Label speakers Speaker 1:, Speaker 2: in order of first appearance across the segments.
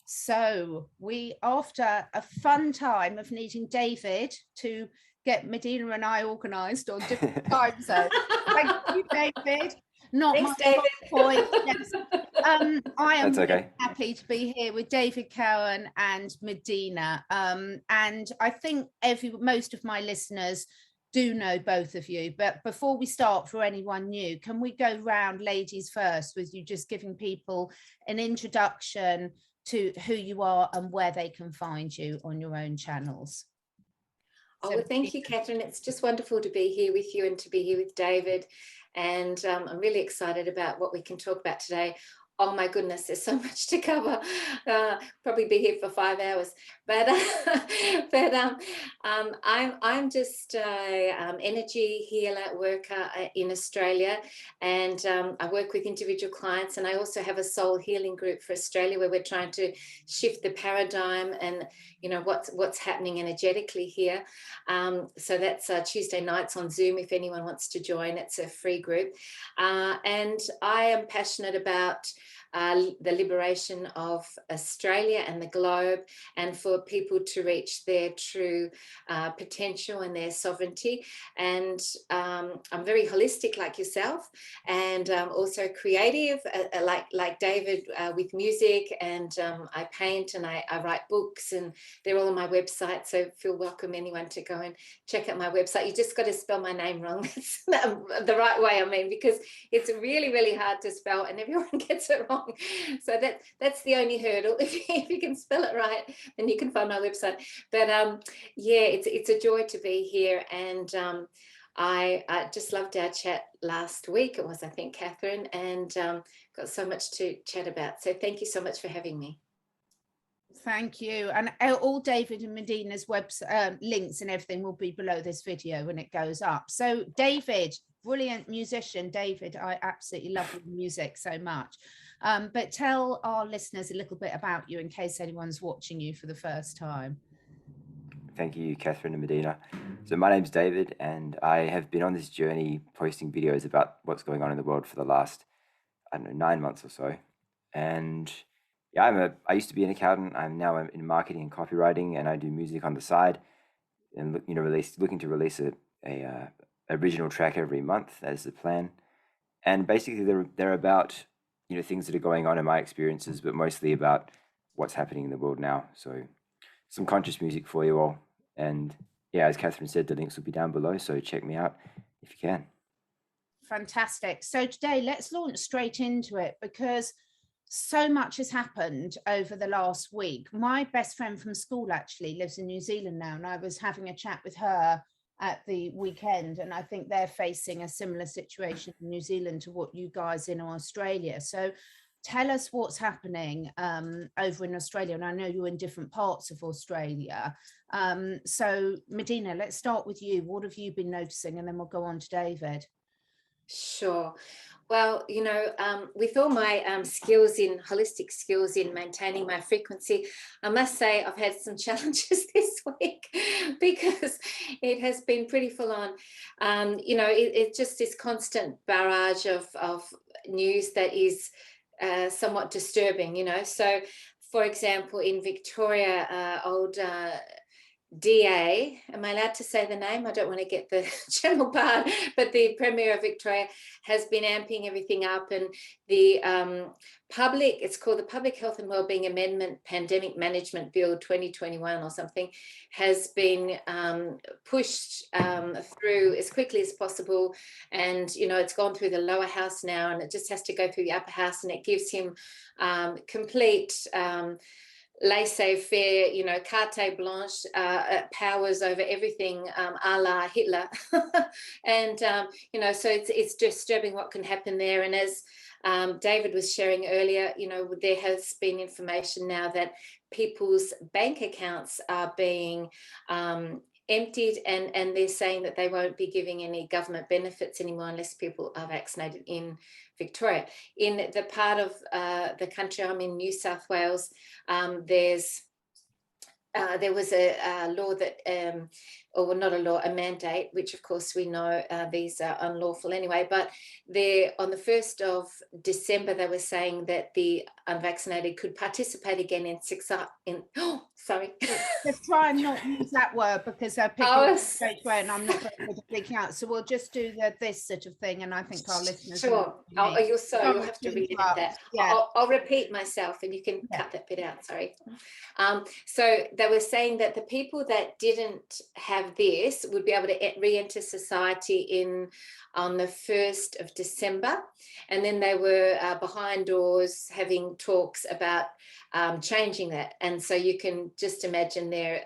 Speaker 1: So we, after a fun time of needing David to get Medyhne and I organised on different time zones. Thank you, David. Not
Speaker 2: Thanks,
Speaker 1: my
Speaker 2: David.
Speaker 1: point. Yes. I am
Speaker 3: That's
Speaker 1: really
Speaker 3: okay.
Speaker 1: happy to be here with David Cowan and Medyhne. And I think most of my listeners do know both of you. But before we start, for anyone new, can we go round, ladies first, with you just giving people an introduction to who you are and where they can find you on your own channels?
Speaker 2: Oh, well, thank you, Catherine. It's just wonderful to be here with you and to be here with David. And I'm really excited about what we can talk about today. Oh my goodness, there's so much to cover. Probably be here for 5 hours. But I'm just an energy healer worker in Australia, and I work with individual clients. And I also have a soul healing group for Australia where we're trying to shift the paradigm and what's happening energetically here. So that's Tuesday nights on Zoom if anyone wants to join. It's a free group, and I am passionate about the liberation of Australia and the globe, and for people to reach their true potential and their sovereignty. And I'm very holistic like yourself, and also creative like David, with music, and I paint and I write books, and they're all on my website, so feel welcome anyone to go and check out my website. You just got to spell my name wrong. That's the right way, I mean, because it's really, really hard to spell and everyone gets it wrong. So that's the only hurdle. If you can spell it right, then you can find my website. But yeah, it's a joy to be here, and I just loved our chat last week. It was, I think, Catherine, and got so much to chat about. So thank you so much for having me.
Speaker 1: Thank you. And all David and Medyhne's website links and everything will be below this video when it goes up. So David, brilliant musician. David, I absolutely love your music so much. But tell our listeners a little bit about you in case anyone's watching you for the first time.
Speaker 3: Thank you, Catherine and Medyhne. So my name's David, and I have been on this journey posting videos about what's going on in the world for the last, I don't know, 9 months or so. And yeah, I used to be an accountant. I'm now in marketing and copywriting, and I do music on the side, and looking to release a original track every month. That is the plan. And basically, they're about things that are going on in my experiences, but mostly about what's happening in the world now. So some conscious music for you all. And yeah, as Catherine said, the links will be down below, so check me out if you can.
Speaker 1: Fantastic. So today, let's launch straight into it, because so much has happened over the last week. My best friend from school actually lives in New Zealand now, and I was having a chat with her at the weekend, and I think they're facing a similar situation in New Zealand to what you guys in Australia. So tell us what's happening over in Australia, and I know you're in different parts of Australia. So Medyhne, let's start with you. What have you been noticing, and then we'll go on to David.
Speaker 2: Sure. Well, with all my holistic skills in maintaining my frequency, I must say I've had some challenges this week because it has been pretty full on. It's just this constant barrage of news that is somewhat disturbing, So, for example, in Victoria, old DA, am I allowed to say the name? I don't want to get the general part, but the Premier of Victoria has been amping everything up, and the it's called the Public Health and Wellbeing Amendment Pandemic Management Bill 2021 or something, has been pushed through as quickly as possible. And, it's gone through the lower house now, and it just has to go through the upper house, and it gives him complete laissez-faire, carte blanche, powers over everything, a la Hitler. And, so it's disturbing what can happen there. And as David was sharing earlier, there has been information now that people's bank accounts are being emptied, and they're saying that they won't be giving any government benefits anymore unless people are vaccinated in Victoria. In the part of the country I'm in, New South Wales, there's there was a law that, or not a law, a mandate, which of course we know these are unlawful anyway, but on the 1st of December, they were saying that the unvaccinated could participate again in sorry.
Speaker 1: Let's try and not use that word, because they're picking up straight away and I'm not very good at picking out. So we'll just do this sort of thing, and I think our listeners.
Speaker 2: Sure. You'll have to read that. Yeah. I'll repeat myself and you can cut that bit out, sorry. So they were saying that the people that didn't have this would be able to re-enter society on the 1st of December. And then they were behind doors having talks about changing that. And so you can just imagine they're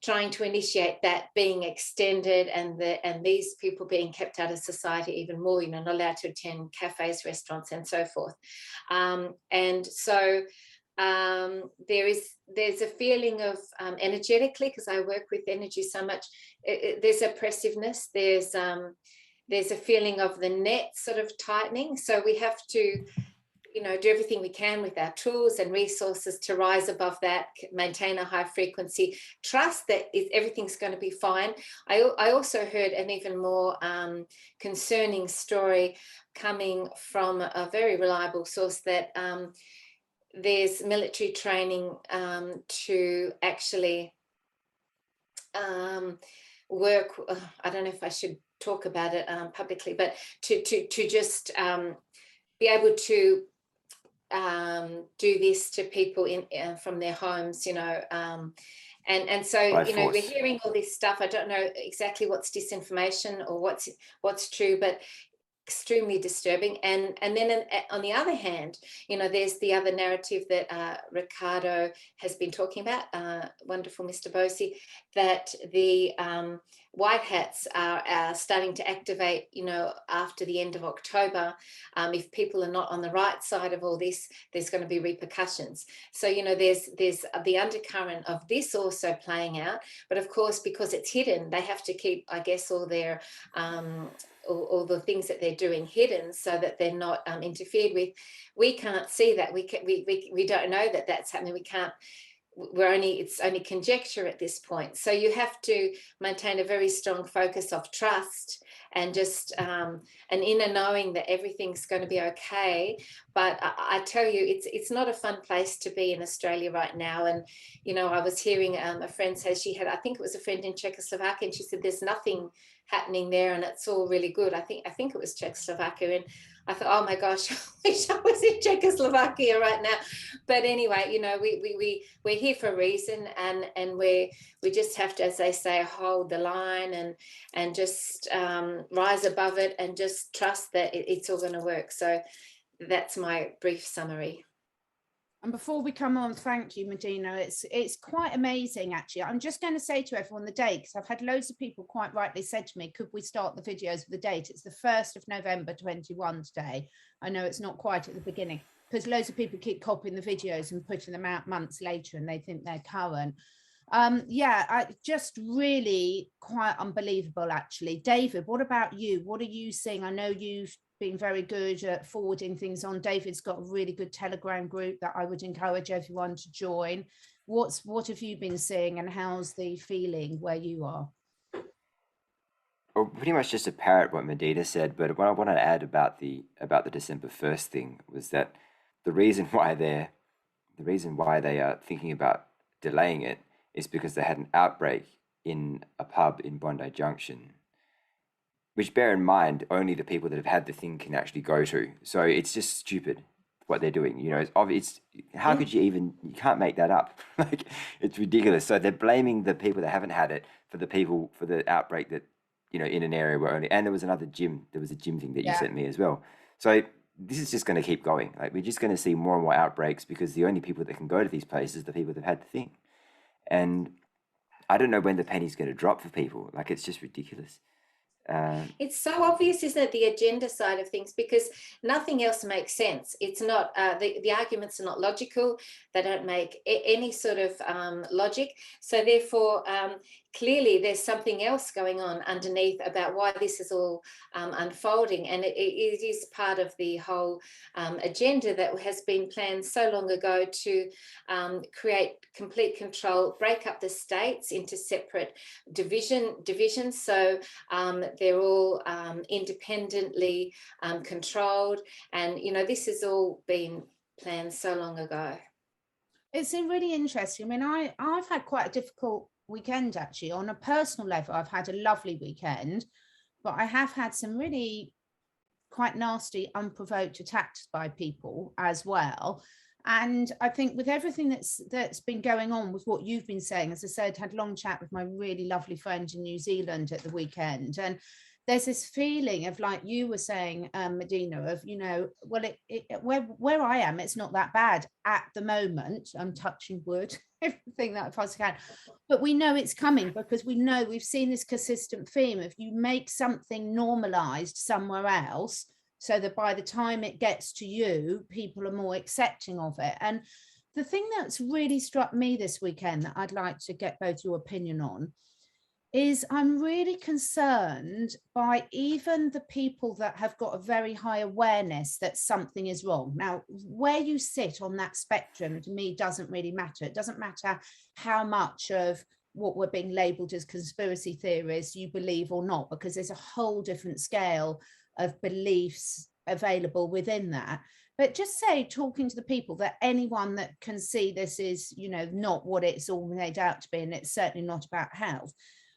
Speaker 2: trying to initiate that being extended, and these people being kept out of society even more, not allowed to attend cafes, restaurants, and so forth. And so there's a feeling of energetically, because I work with energy so much, there's oppressiveness, there's a feeling of the net sort of tightening. So we have to do everything we can with our tools and resources to rise above that, maintain a high frequency, trust that everything's going to be fine. I also heard an even more concerning story coming from a very reliable source that there's military training to actually work, I don't know if I should talk about it publicly, but to just be able to do this to people from their homes, and so we're hearing all this stuff. I don't know exactly what's disinformation or what's true, but extremely disturbing. And then on the other hand, there's the other narrative that Ricardo has been talking about, wonderful Mr. Bosi, that the white hats are starting to activate, after the end of October. If people are not on the right side of all this, there's going to be repercussions. So, there's the undercurrent of this also playing out. But of course, because it's hidden, they have to keep, I guess, all their all the things that they're doing hidden so that they're not interfered with. We can't see that. We don't know that that's happening. We can't. It's only conjecture at this point. So you have to maintain a very strong focus of trust and just an inner knowing that everything's going to be okay. But I tell you, it's not a fun place to be in Australia right now. And I was hearing a friend say she had, I think it was a friend in Czechoslovakia, and she said there's nothing happening there and it's all really good. I think it was Czechoslovakia, and I thought, oh my gosh, I wish I was in Czechoslovakia right now. But anyway, we're here for a reason, and we just have to, as they say, hold the line and just rise above it and just trust that it's all going to work. So that's my brief summary.
Speaker 1: And before we come on, thank you, Medyhne. It's quite amazing, actually. I'm just going to say to everyone the date, because I've had loads of people quite rightly said to me, could we start the videos with the date? It's the 1st of November 21 today. I know it's not quite at the beginning, because loads of people keep copying the videos and putting them out months later and they think they're current. Just really quite unbelievable, actually. David, what about you? What are you seeing? I know you've been very good at forwarding things on. David's got a really good Telegram group that I would encourage everyone to join. What have you been seeing, and how's the feeling where you are?
Speaker 3: Well, pretty much just to parrot what Medyhne said, but what I want to add about the December 1st thing was that the reason why they are thinking about delaying it is because they had an outbreak in a pub in Bondi Junction, which, bear in mind, only the people that have had the thing can actually go to. So it's just stupid what they're doing. It's how could you can't make that up. Like, it's ridiculous. So they're blaming the people that haven't had it for the outbreak that, in an area where only, and there was a gym thing that you sent me as well. So this is just going to keep going. Like, we're just going to see more and more outbreaks because the only people that can go to these places are the people that have had the thing. And I don't know when the penny's going to drop for people. Like, it's just ridiculous.
Speaker 2: It's so obvious, isn't it, the agenda side of things, because nothing else makes sense. It's not the arguments are not logical. They don't make any sort of logic. So therefore, clearly there's something else going on underneath about why this is all unfolding, and it is part of the whole agenda that has been planned so long ago to create complete control, break up the states into separate divisions, so they're all independently controlled, and this has all been planned so long ago.
Speaker 1: It's really interesting. I mean, I've had quite a difficult weekend, actually. On a personal level, I've had a lovely weekend, but I have had some really quite nasty, unprovoked attacks by people as well. And I think with everything that's been going on with what you've been saying, as I said, had a long chat with my really lovely friend in New Zealand at the weekend, and there's this feeling of, like you were saying, Medyhne, of, well, where I am, it's not that bad at the moment. I'm touching wood, everything that I possibly can. But we know it's coming, because we know we've seen this consistent theme of, you make something normalized somewhere else, so that by the time it gets to you, people are more accepting of it. And the thing that's really struck me this weekend that I'd like to get both your opinion on is, I'm really concerned by even the people that have got a very high awareness that something is wrong. Now, where you sit on that spectrum, to me, doesn't really matter. It doesn't matter how much of what we're being labeled as conspiracy theories you believe or not, because there's a whole different scale of beliefs available within that. But just say, talking to the people, that anyone that can see this is, not what it's all made out to be, and it's certainly not about health.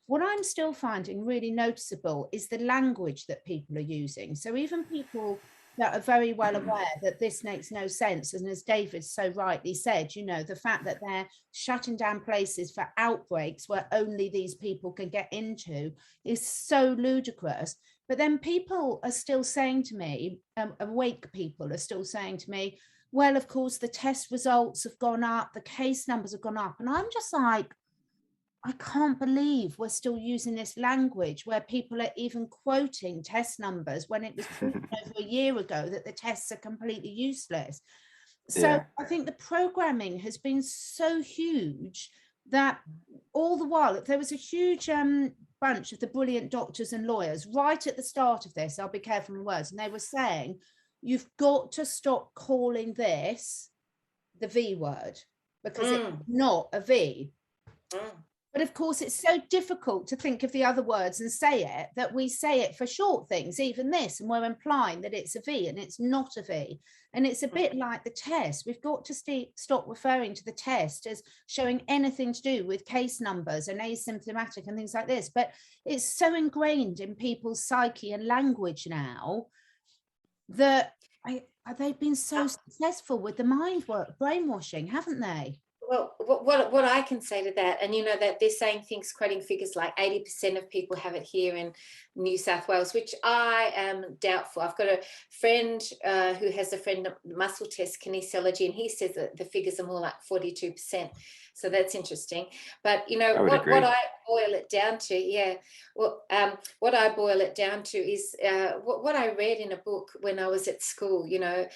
Speaker 1: What I'm still finding really noticeable is the language that people are using. So even people that are very well aware that this makes no sense, and as David so rightly said, the fact that they're shutting down places for outbreaks where only these people can get into is so ludicrous. But then people are still saying to me, awake people are still saying to me, well, of course, the test results have gone up, the case numbers have gone up. And I'm just like, I can't believe we're still using this language where people are even quoting test numbers when it was proven over a year ago that the tests are completely useless. So
Speaker 3: Yeah.
Speaker 1: I think the programming has been so huge that all the while, there was a huge bunch of the brilliant doctors and lawyers right at the start of this, I'll be careful with words, and they were saying, you've got to stop calling this the V word, because it's not a V. But of course, it's so difficult to think of the other words and say it, that we say it for short things, even this, and we're implying that it's a V, and it's not a V. And it's a bit like the test. We've got to stop referring to the test as showing anything to do with case numbers and asymptomatic and things like this. But it's so ingrained in people's psyche and language now that they've been so successful with the mind work, brainwashing, haven't they?
Speaker 2: Well, what I can say to that, and that they're saying things, quoting figures like 80% of people have it here in New South Wales, which I am doubtful. I've got a friend who has a friend muscle test kinesiology, and he says that the figures are more like 42%. So that's interesting. But what I boil it down to, what I boil it down to is what I read in a book when I was at school. I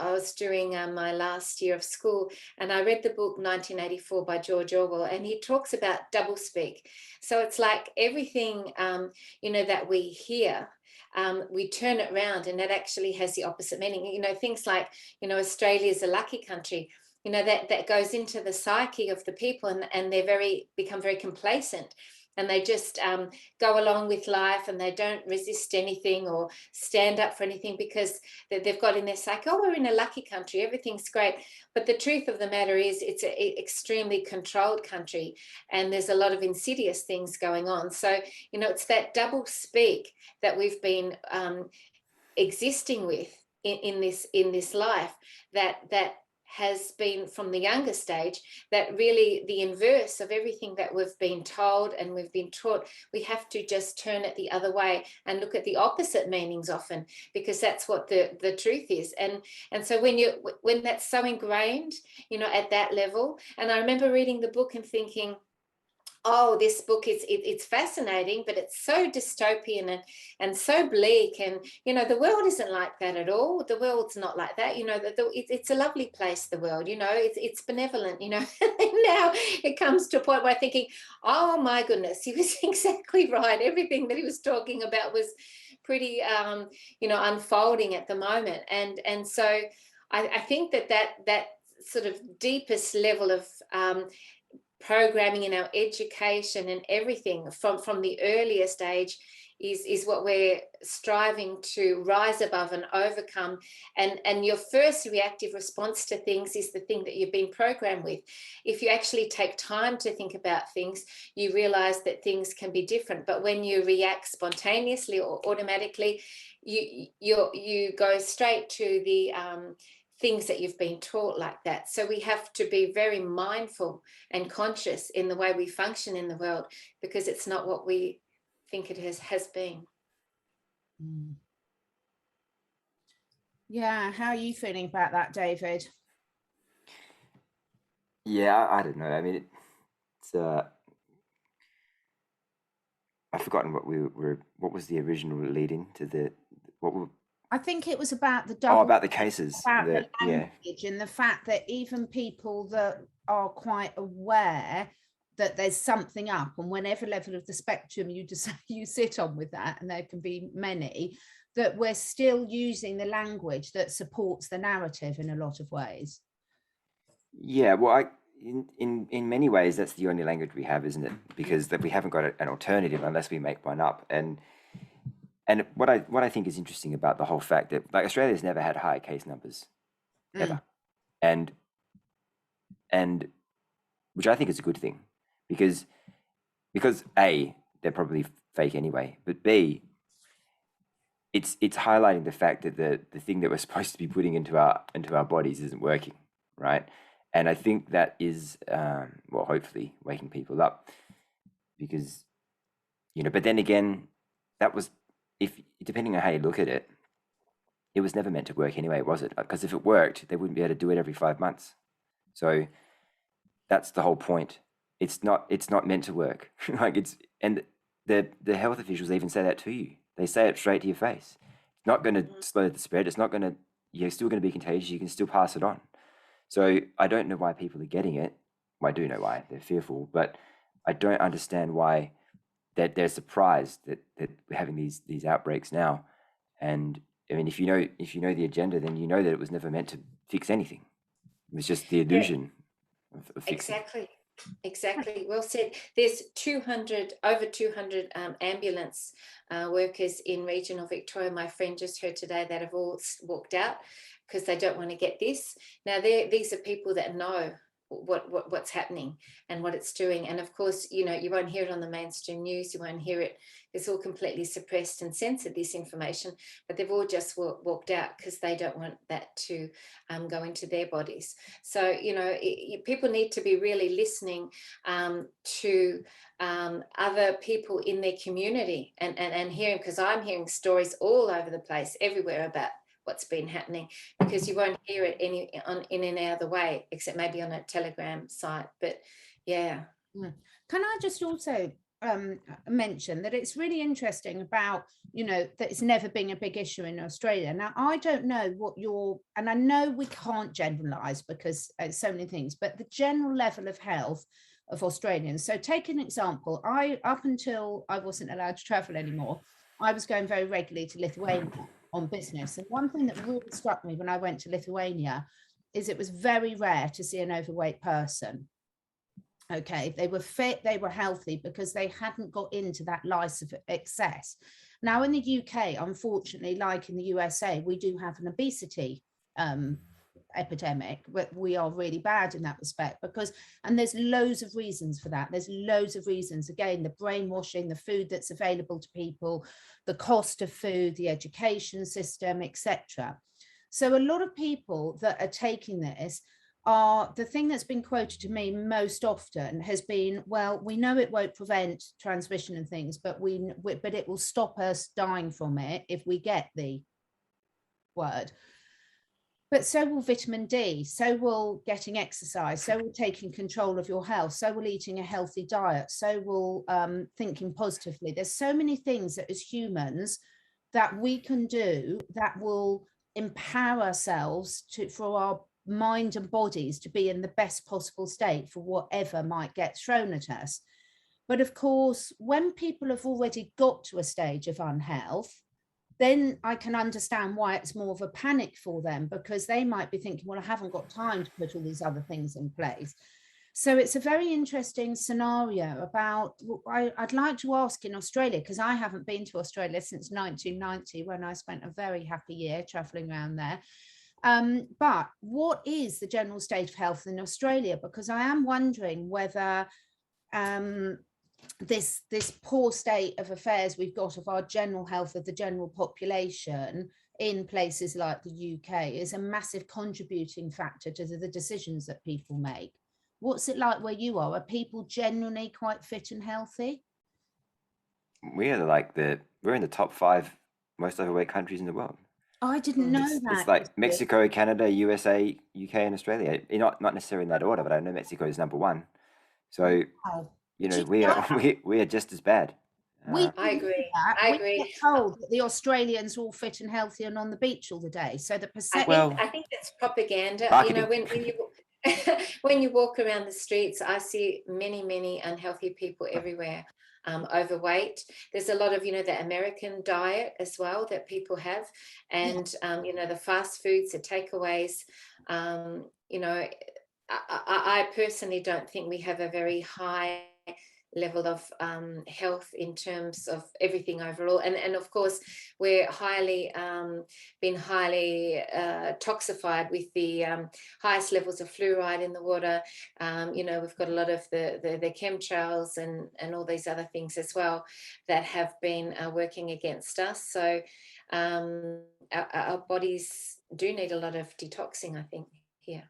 Speaker 2: was doing my last year of school, and I read the book 1984 by George Orwell, and he talks about doublespeak. So it's like everything that we hear, we turn it around, and that actually has the opposite meaning. Things like Australia is a lucky country. That goes into the psyche of the people, and they become very complacent, and they just go along with life, and they don't resist anything or stand up for anything, because they've got in their psyche, oh, we're in a lucky country, everything's great. But the truth of the matter is, it's an extremely controlled country, and there's a lot of insidious things going on. So it's that double speak that we've been existing with in this life that has been from the younger stage, that really the inverse of everything that we've been told and we've been taught. We have to just turn it the other way and look at the opposite meanings often, because that's what the truth is. And so when that's so ingrained, at that level, and I remember reading the book and thinking, oh, this book, it's fascinating, but it's so dystopian and so bleak. And, you know, the world isn't like that at all. The world's not like that. You know, it's a lovely place, the world, you know, it's benevolent, you know. Now it comes to a point where I'm thinking, oh my goodness, he was exactly right. Everything that he was talking about was pretty, you know, unfolding at the moment. And so I think that sort of deepest level of programming in our education and everything from the earliest age is what we're striving to rise above and overcome. And your first reactive response to things is the thing that you've been programmed with. If you actually take time to think about things, you realize that things can be different. But when you react spontaneously or automatically, you go straight to the things that you've been taught like that. So we have to be very mindful and conscious in the way we function in the world, because it's not what we think it has been.
Speaker 1: Yeah, how are you feeling about that, David?
Speaker 3: Yeah, I don't know. I mean, it's I've forgotten what was the original lead in to the what were
Speaker 1: I think it was about the
Speaker 3: oh,
Speaker 1: double,
Speaker 3: about the cases.
Speaker 1: about the
Speaker 3: Yeah.
Speaker 1: language and the fact that even people that are quite aware that there's something up, and whenever level of the spectrum you decide you sit on with that, and there can be many, that we're still using the language that supports the narrative in a lot of ways.
Speaker 3: Yeah, well, in many ways that's the only language we have, isn't it? Because that we haven't got an alternative unless we make one up. And what I think is interesting about the whole fact that, like, Australia's never had high case numbers ever, and which I think is a good thing, because A, they're probably fake anyway, but B, it's highlighting the fact that the thing that we're supposed to be putting into our bodies isn't working, right? And I think that is well, hopefully waking people up, because, you know, but then again, that was, if depending on how you look at it, it was never meant to work anyway, was it? Because if it worked, they wouldn't be able to do it every 5 months. So that's the whole point. It's not meant to work. Like, and the health officials even say that to you. They say it straight to your face. It's not going to slow the spread. It's not going to, you're still going to be contagious. You can still pass it on. So I don't know why people are getting it. Well, I do know why. They're fearful, but I don't understand why that they're surprised that we're having these outbreaks now. And I mean, if you know the agenda, then you know that it was never meant to fix anything. It was just the illusion of fixing.
Speaker 2: Exactly. Well said. There's over 200 ambulance workers in regional Victoria. My friend just heard today that have all walked out because they don't want to get this. Now, these are people that know what's happening and what it's doing. And of course, you know, you won't hear it on the mainstream news. You won't hear it. It's all completely suppressed and censored, this information, but they've all just walked out because they don't want that to go into their bodies. So, you know, people need to be really listening to other people in their community and hearing, because I'm hearing stories all over the place, everywhere, about what's been happening, because you won't hear it in any other way except maybe on a Telegram site. But yeah.
Speaker 1: Can I just also mention that it's really interesting about, you know, that it's never been a big issue in Australia. Now, I don't know what and I know we can't generalize because so many things, but the general level of health of Australians. So take an example. Up until I wasn't allowed to travel anymore, I was going very regularly to Lithuania on business. And one thing that really struck me when I went to Lithuania is it was very rare to see an overweight person. Okay, they were fit, they were healthy, because they hadn't got into that life of excess. Now in the UK, unfortunately, like in the USA, we do have an obesity epidemic, but we are really bad in that respect, and there's loads of reasons for that. There's loads of reasons. Again, the brainwashing, the food that's available to people, the cost of food, the education system, etc. So a lot of people that are taking this are, the thing that's been quoted to me most often has been, well, we know it won't prevent transmission and things, but it will stop us dying from it if we get the word. But so will vitamin D, so will getting exercise, so will taking control of your health, so will eating a healthy diet, so will thinking positively. There's so many things that as humans that we can do that will empower ourselves for our mind and bodies to be in the best possible state for whatever might get thrown at us. But of course, when people have already got to a stage of unhealth, then I can understand why it's more of a panic for them, because they might be thinking, well, I haven't got time to put all these other things in place. So it's a very interesting scenario about, I'd like to ask in Australia, because I haven't been to Australia since 1990, when I spent a very happy year traveling around there. But what is the general state of health in Australia? Because I am wondering whether this poor state of affairs we've got of our general health of the general population in places like the UK is a massive contributing factor to the decisions that people make. What's it like where you are? Are people genuinely quite fit and healthy?
Speaker 3: We're in the top 5 most overweight countries in the world.
Speaker 1: I didn't know that.
Speaker 3: It's like Mexico, Canada, USA, UK, and Australia. Not necessarily in that order, but I know Mexico is number 1. So
Speaker 1: Wow.
Speaker 3: you know, we are just as bad.
Speaker 2: I agree. I agree.
Speaker 1: Get told that the Australians are all fit and healthy and on the beach all the day. So the perception.
Speaker 2: I think that's propaganda.
Speaker 3: Marketing.
Speaker 2: You know, when you when you walk around the streets, I see many unhealthy people everywhere. Overweight. There's a lot of, you know, the American diet as well that people have, and you know, the fast foods, the takeaways. You know, I personally don't think we have a very high level of health in terms of everything overall, and of course we're been highly toxified with the highest levels of fluoride in the water. You know, we've got a lot of the chemtrails and all these other things as well that have been working against us. So our bodies do need a lot of detoxing, I think, here.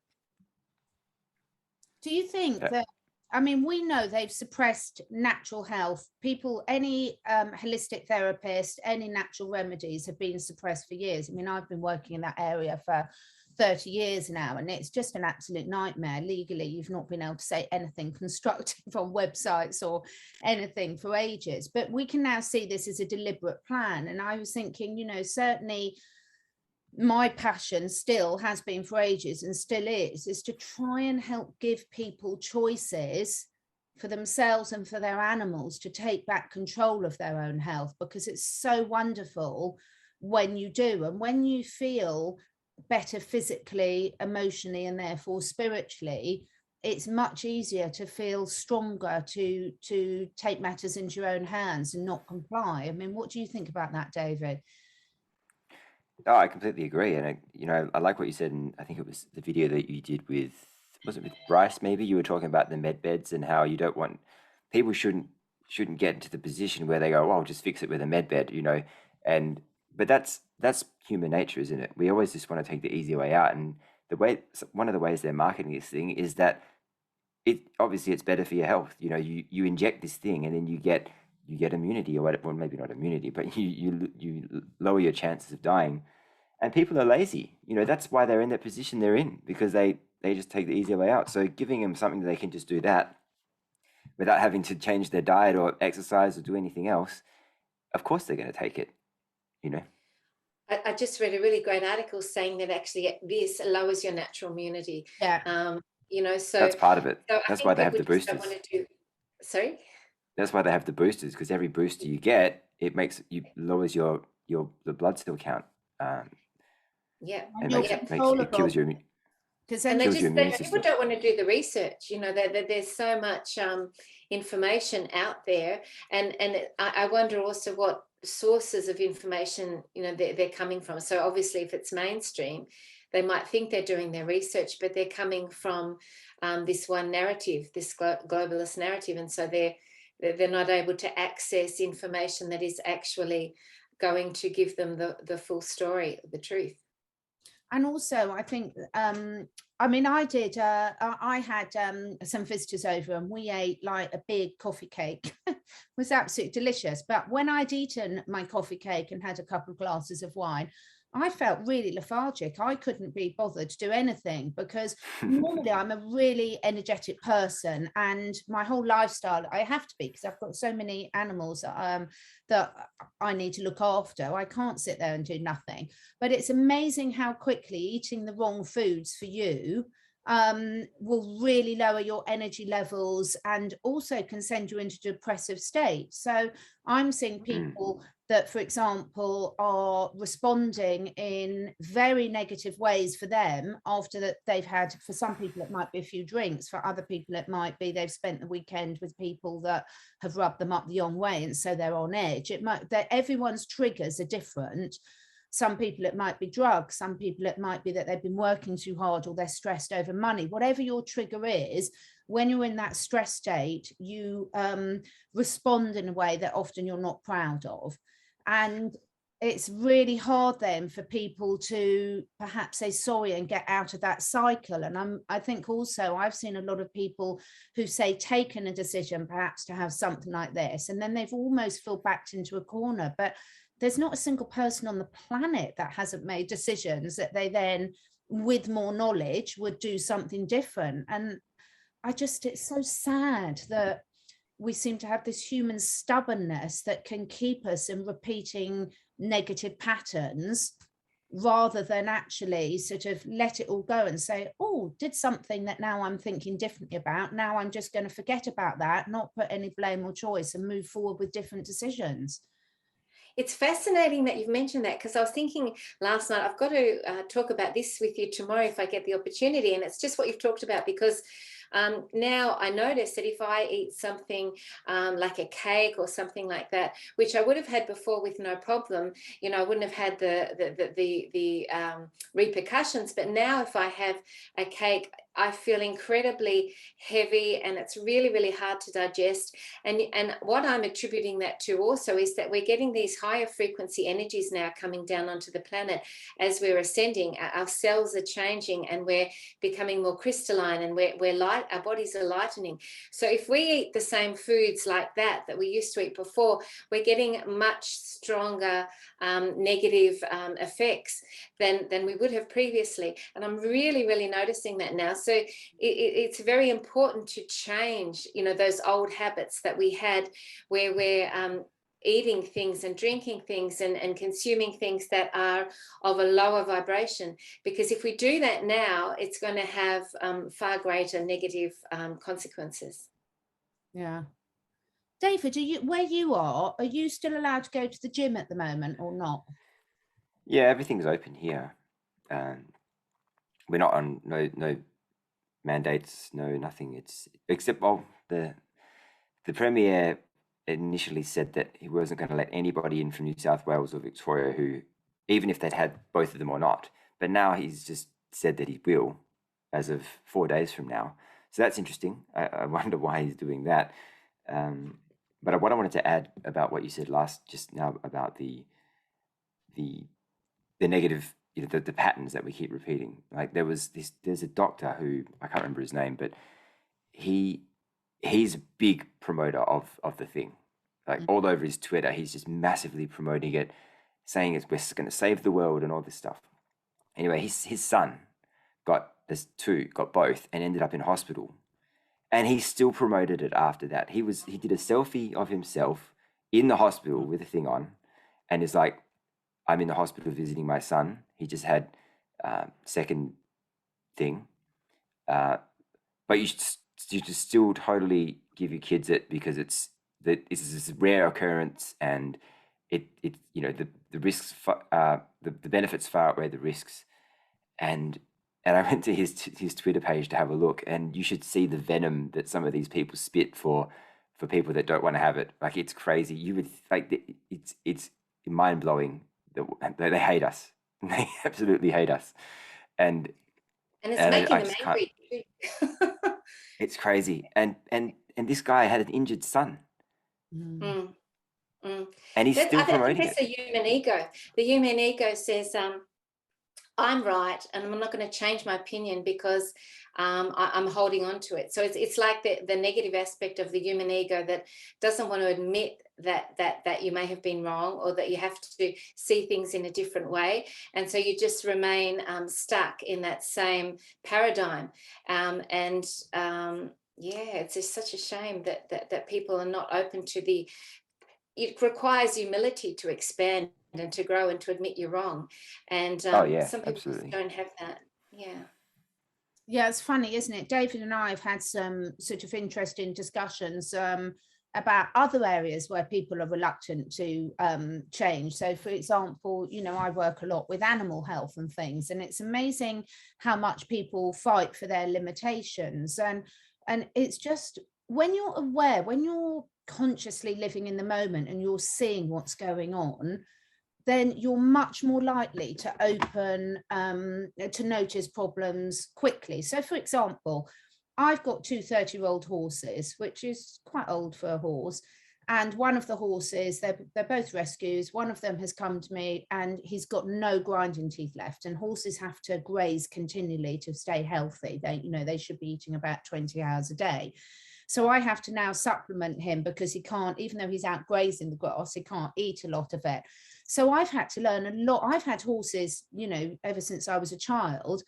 Speaker 1: Do you think that, I mean, we know they've suppressed natural health. People, any holistic therapist, any natural remedies have been suppressed for years. I mean, I've been working in that area for 30 years now, and it's just an absolute nightmare. Legally, you've not been able to say anything constructive on websites or anything for ages. But we can now see this as a deliberate plan. And I was thinking, you know, certainly my passion still has been for ages and still is to try and help give people choices for themselves and for their animals to take back control of their own health, because it's so wonderful when you do, and when you feel better physically, emotionally, and therefore spiritually, it's much easier to feel stronger, to take matters into your own hands and not comply. I mean, what do you think about that, David?
Speaker 3: Oh, I completely agree, and you know, I like what you said, and I think it was the video that you did with, was it with Bryce? Maybe you were talking about the med beds and how you don't want people shouldn't get into the position where they go, "Oh, I'll just fix it with a med bed," you know, but that's human nature, isn't it? We always just want to take the easy way out, and one of the ways they're marketing this thing is that obviously it's better for your health. You know, you inject this thing and then you get immunity, or whatever, well, maybe not immunity, but you lower your chances of dying. And people are lazy. You know, that's why they're in that position they're in, because they just take the easier way out. So giving them something that they can just do that without having to change their diet or exercise or do anything else, of course they're going to take it, you know.
Speaker 2: I just read a really great article saying that actually this lowers your natural immunity.
Speaker 1: Yeah.
Speaker 2: You know, so
Speaker 3: that's part of it.
Speaker 2: So
Speaker 3: that's why they have the boosters.
Speaker 2: Sorry?
Speaker 3: That's why they have the boosters, because every booster you get, it lowers your the blood cell count.
Speaker 2: Yeah,
Speaker 3: it kills your immune.
Speaker 2: And people don't want to do the research. You know, there's so much information out there, and I wonder also what sources of information, you know, they're coming from. So obviously, if it's mainstream, they might think they're doing their research, but they're coming from this one narrative, this globalist narrative, and so they're not able to access information that is actually going to give them the full story, the truth.
Speaker 1: And also, I think, I mean, I had some visitors over and we ate like a big coffee cake. It was absolutely delicious. But when I'd eaten my coffee cake and had a couple of glasses of wine, I felt really lethargic. I couldn't be bothered to do anything because normally I'm a really energetic person, and my whole lifestyle, I have to be, because I've got so many animals that I need to look after. I can't sit there and do nothing. But it's amazing how quickly eating the wrong foods for you will really lower your energy levels and also can send you into depressive state. So I'm seeing people that, for example, are responding in very negative ways for them after that they've had, for some people it might be a few drinks, for other people it might be they've spent the weekend with people that have rubbed them up the wrong way, and so they're on edge. It might that everyone's triggers are different. Some people it might be drugs, some people it might be that they've been working too hard or they're stressed over money. Whatever your trigger is, when you're in that stress state, you respond in a way that often you're not proud of. And it's really hard then for people to perhaps say sorry and get out of that cycle. And I think also I've seen a lot of people who say taken a decision perhaps to have something like this, and then they've almost feel backed into a corner. But there's not a single person on the planet that hasn't made decisions that they then, with more knowledge, would do something different. And it's so sad that we seem to have this human stubbornness that can keep us in repeating negative patterns, rather than actually sort of let it all go and say, oh, did something that now I'm thinking differently about. Now I'm just going to forget about that, not put any blame or choice, and move forward with different decisions.
Speaker 2: It's fascinating that you've mentioned that, because I was thinking last night, I've got to talk about this with you tomorrow if I get the opportunity. And it's just what you've talked about, because now I notice that if I eat something like a cake or something like that, which I would have had before with no problem, you know, I wouldn't have had the repercussions. But now if I have a cake, I feel incredibly heavy, and it's really, really hard to digest. And what I'm attributing that to also is that we're getting these higher frequency energies now coming down onto the planet as we're ascending. Our cells are changing, and we're becoming more crystalline, and we're light. Our bodies are lightening. So if we eat the same foods like that we used to eat before, we're getting much stronger negative effects than we would have previously. And I'm really, really noticing that now. So it's very important to change, you know, those old habits that we had, where we're eating things and drinking things and consuming things that are of a lower vibration. Because if we do that now, it's going to have far greater negative consequences.
Speaker 1: Yeah. David, where you are you still allowed to go to the gym at the moment or not?
Speaker 3: Yeah, everything's open here. We're not on no mandates, no nothing. It's except the Premier initially said that he wasn't going to let anybody in from New South Wales or Victoria who, even if they'd had both of them or not. But now he's just said that he will, as of 4 days from now. So that's interesting. I wonder why he's doing that. But what I wanted to add about what you said just now about the negative, you know, the patterns that we keep repeating. Like there's a doctor who, I can't remember his name, but he's a big promoter of the thing. Like all over his Twitter, he's just massively promoting it, saying we're going to save the world and all this stuff. Anyway, his son got both and ended up in hospital, and he still promoted it after that. He did a selfie of himself in the hospital with the thing on, and is like, I'm in the hospital visiting my son. He just had second thing, but you should still totally give your kids it, because it's this rare occurrence, and it you know, the risks the benefits far outweigh the risks. And I went to his Twitter page to have a look, and you should see the venom that some of these people spit for people that don't want to have it. Like, it's crazy. You would like it's mind blowing. They hate us. They absolutely hate us, and
Speaker 2: it's making them angry.
Speaker 3: It's crazy. And this guy had an injured son, and he's still promoting it.
Speaker 2: That's a human ego. The human ego says, I'm right, and I'm not going to change my opinion because I'm holding on to it. So it's like the negative aspect of the human ego that doesn't want to admit that you may have been wrong, or that you have to see things in a different way, and so you just remain stuck in that same paradigm. Yeah, it's just such a shame that people are not open to the. It requires humility to expand and to grow and to admit you're wrong, and
Speaker 3: Oh yeah,
Speaker 2: some people
Speaker 3: absolutely.
Speaker 2: don't have that. Yeah.
Speaker 1: Yeah, it's funny, isn't it? David and I have had some sort of interesting discussions about other areas where people are reluctant to change. So, for example, you know, I work a lot with animal health and things, and it's amazing how much people fight for their limitations. And it's just when you're aware, when you're consciously living in the moment and you're seeing what's going on, then you're much more likely to open to notice problems quickly. So, for example, I've got two 30-year-old horses, which is quite old for a horse. And one of the horses, they're both rescues. One of them has come to me and he's got no grinding teeth left. And horses have to graze continually to stay healthy. They, you know, they should be eating about 20 hours a day. So I have to now supplement him because he can't, even though he's out grazing the grass, he can't eat a lot of it. So I've had to learn a lot. I've had horses, you know, ever since I was a child,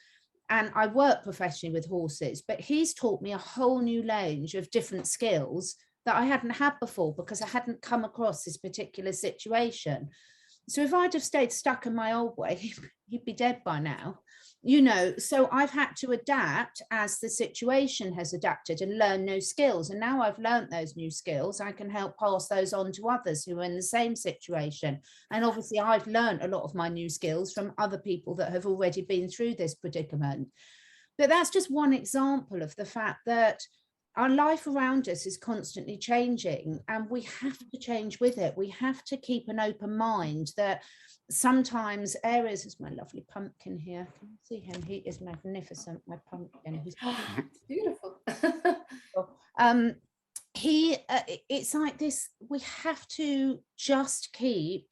Speaker 1: and I work professionally with horses, but he's taught me a whole new range of different skills that I hadn't had before because I hadn't come across this particular situation. So if I'd have stayed stuck in my old way, he'd be dead by now. You know, so I've had to adapt as the situation has adapted and learn new skills. And now I've learned those new skills, I can help pass those on to others who are in the same situation. And obviously I've learned a lot of my new skills from other people that have already been through this predicament. But that's just one example of the fact that our life around us is constantly changing, and we have to change with it. We have to keep an open mind that sometimes areas, is my lovely pumpkin here, can you see him? He is magnificent, my pumpkin. He's
Speaker 2: Beautiful.
Speaker 1: It's like this, we have to just keep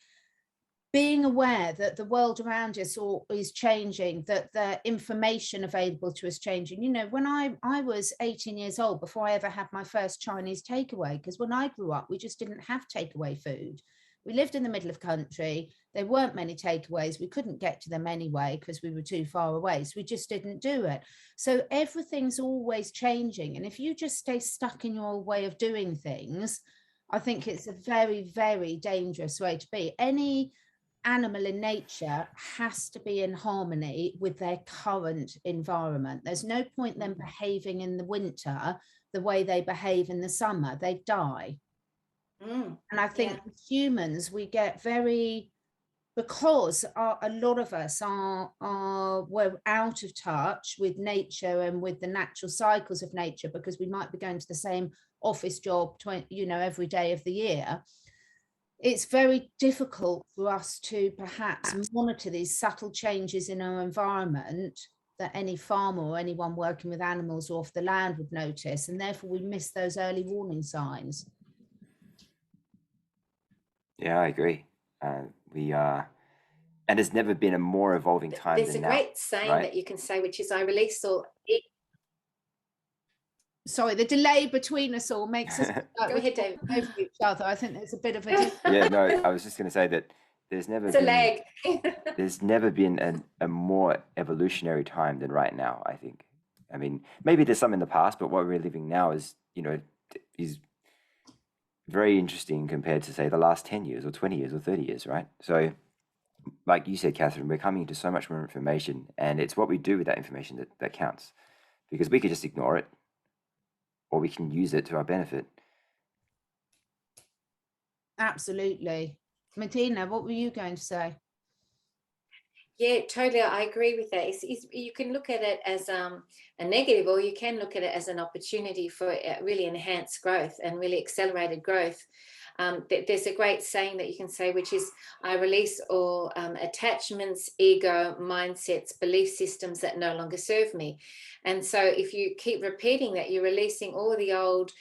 Speaker 1: being aware that the world around us is changing, that the information available to us changing. You know, when I was 18 years old before I ever had my first Chinese takeaway, because when I grew up, we just didn't have takeaway food. We lived in the middle of country. There weren't many takeaways. We couldn't get to them anyway because we were too far away. So we just didn't do it. So everything's always changing. And if you just stay stuck in your way of doing things, I think it's a very, very dangerous way to be. Any animal in nature has to be in harmony with their current environment. There's no point them behaving in the winter the way they behave in the summer. They die. And I think humans, we get very, because a lot of us we're out of touch with nature and with the natural cycles of nature, because we might be going to the same office job, you know, every day of the year. It's very difficult for us to perhaps monitor these subtle changes in our environment that any farmer or anyone working with animals or off the land would notice, and therefore we miss those early warning signs.
Speaker 3: Yeah, I agree. We are, and there's never been a more evolving time
Speaker 2: There's
Speaker 3: than
Speaker 2: a
Speaker 3: now.
Speaker 2: great saying
Speaker 3: right?
Speaker 2: that you can say, which is, I release all.
Speaker 1: Sorry, the delay between us all makes us
Speaker 2: Go ahead, David.
Speaker 1: over each other. I think there's a bit of a
Speaker 3: Yeah, no, I was just going to say that there's never
Speaker 2: It's a
Speaker 3: been
Speaker 2: lag.
Speaker 3: there's never been a more evolutionary time than right now, I think. I mean, maybe there's some in the past, but what we're living now is, you know, is very interesting compared to, say, the last 10 years or 20 years or 30 years, right? So, like you said, Catherine, we're coming into so much more information, and it's what we do with that information that counts, because we could just ignore it, or we can use it to our benefit.
Speaker 1: Absolutely. Medyhne, what were you going to say?
Speaker 2: Yeah, totally. I agree with that. You can look at it as a negative, or you can look at it as an opportunity for really enhanced growth and really accelerated growth. There's a great saying that you can say, which is, I release all attachments, ego, mindsets, belief systems that no longer serve me. And so if you keep repeating that, you're releasing all the old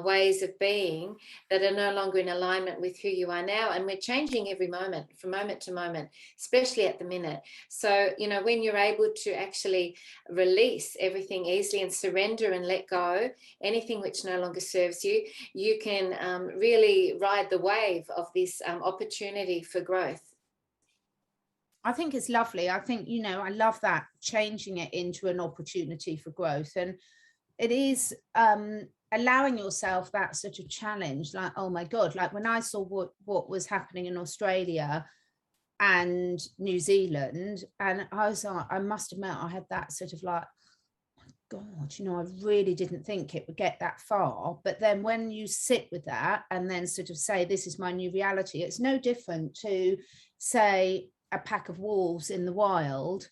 Speaker 2: ways of being that are no longer in alignment with who you are now. And we're changing every moment, from moment to moment, especially at the minute. So, you know, when you're able to actually release everything easily and surrender and let go anything which no longer serves you, you can really ride the wave of this opportunity for growth.
Speaker 1: I think it's lovely. I think, you know, I love that, changing it into an opportunity for growth. And it is allowing yourself that sort of challenge, like, oh my God, like when I saw what was happening in Australia and New Zealand, and I was like, I must admit, I had that sort of like, God, you know, I really didn't think it would get that far. But then when you sit with that and then sort of say, this is my new reality, it's no different to, say, a pack of wolves in the wild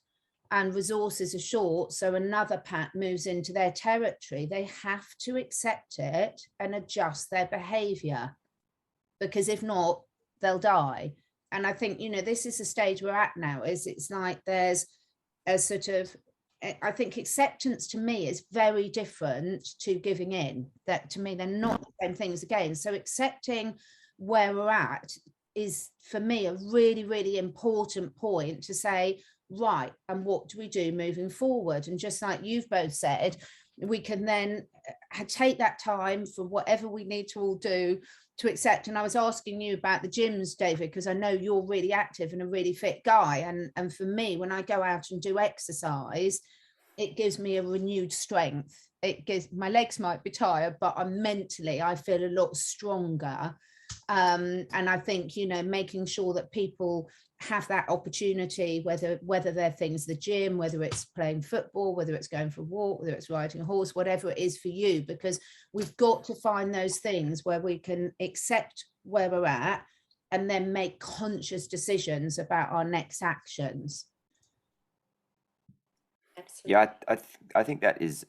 Speaker 1: and resources are short, so another pack moves into their territory. They have to accept it and adjust their behavior, because if not, they'll die. And I think, you know, this is the stage we're at now, is it's like there's a sort of, I think acceptance to me is very different to giving in. That to me, they're not the same things again. So accepting where we're at is for me a really, really important point to say, right, and what do we do moving forward? And just like you've both said, we can then take that time for whatever we need to all do to accept. And I was asking you about the gyms, David, because I know you're really active and a really fit guy. And for me, when I go out and do exercise, it gives me a renewed strength. It gives, my legs might be tired, but I feel a lot stronger. And I think, you know, making sure that people have that opportunity, whether they're things, the gym, whether it's playing football, whether it's going for a walk, whether it's riding a horse, whatever it is for you, because we've got to find those things where we can accept where we're at and then make conscious decisions about our next actions.
Speaker 2: Absolutely.
Speaker 3: Yeah, I think that is